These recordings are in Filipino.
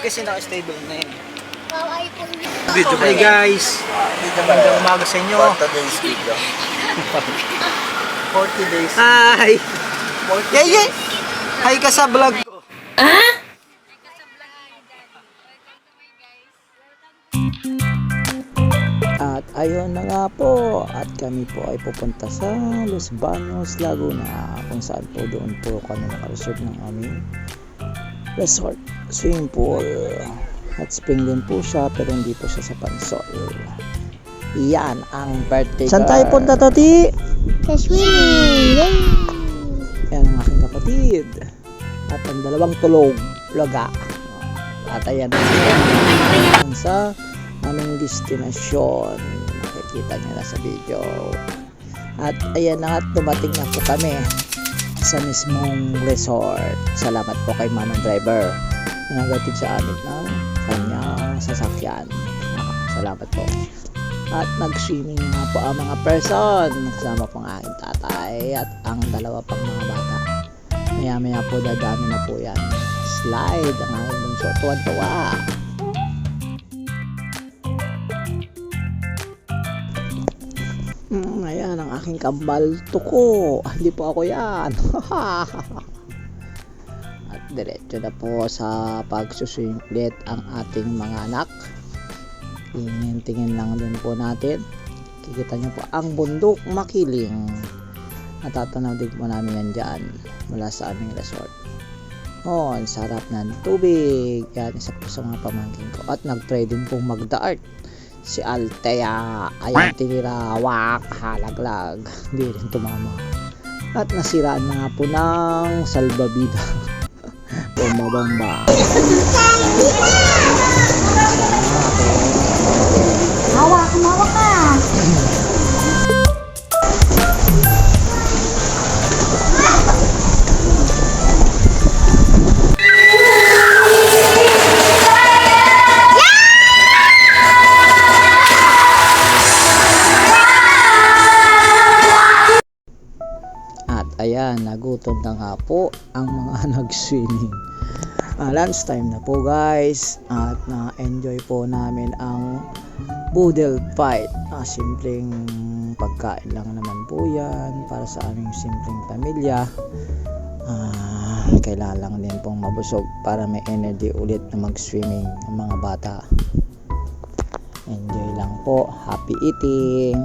kasi naka-stable na yun. Wow, iPhone yun. Video Hi guys! Magandang umaga sa inyo. 40 days. Hi! Yay! Hi ka sa vlog ko. At ayun na nga po, at kami po ay pupunta sa Los Baños, Laguna, kung saan po doon po kami nakareserve ng aming resort, swimming pool. Hot spring din po siya, pero hindi po siya sa Pansol. Yan ang birthday girl. Saan tayo punta, Toti? Sa swimming. Yay! Yan ang aking kapatid. At ang dalawang tulog, loga. At ayan sa aming destinasyon. Nakikita nyo na sa video. At ayan na nga, dumating na po kami sa mismong resort. Salamat po kay Manong Driver na nagatid sa amin ng kanyang sasakyan. Salamat po. At nag-swimming nga po ang mga person. Kasama po ang aking tatay at ang dalawa pang mga bata. Maya po dadami na po yan. Slide ang aking bunso. Tuwan-tuwa. Ayan ang aking kambal tuko. Hindi po ako yan. At diretso na po sa pagsuswing ulit ang ating mga anak. Tingin lang din po natin. Kikita nyo po ang bundok Makiling. Natatanaw din po namin yan dyan mula sa aming resort. Oh, ang sarap ng tubig. Yan, isa po sa mga pamangkin ko. At nag-try din pong mag-dart si Altea. Ayan, tinira, wak, halaglag. Hindi rin tumama. At nasiraan na nga po ng salbabida. Bomba-bomba. Hawak ka. At ayan, nagutom na nga po ang mga nag-swimming. Lunch time na po guys. At na-enjoy po namin ang boodle fight. Simpleng pagkain lang naman po yan para sa aming simpleng pamilya. Kailangan lang din pong mabusog para may energy ulit na mag-swimming ang mga bata. Enjoy lang po. Happy eating!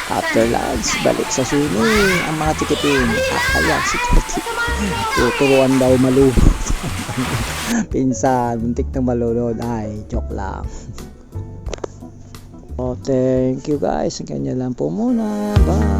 After lunch, balik sa swimming ang mga tikipin. At ayan si Toti. Tuturuan daw malunod. Pinsan, muntik na malunod. Ay, joke lang. Oh, thank you guys. Ganyan lang po muna. Bye.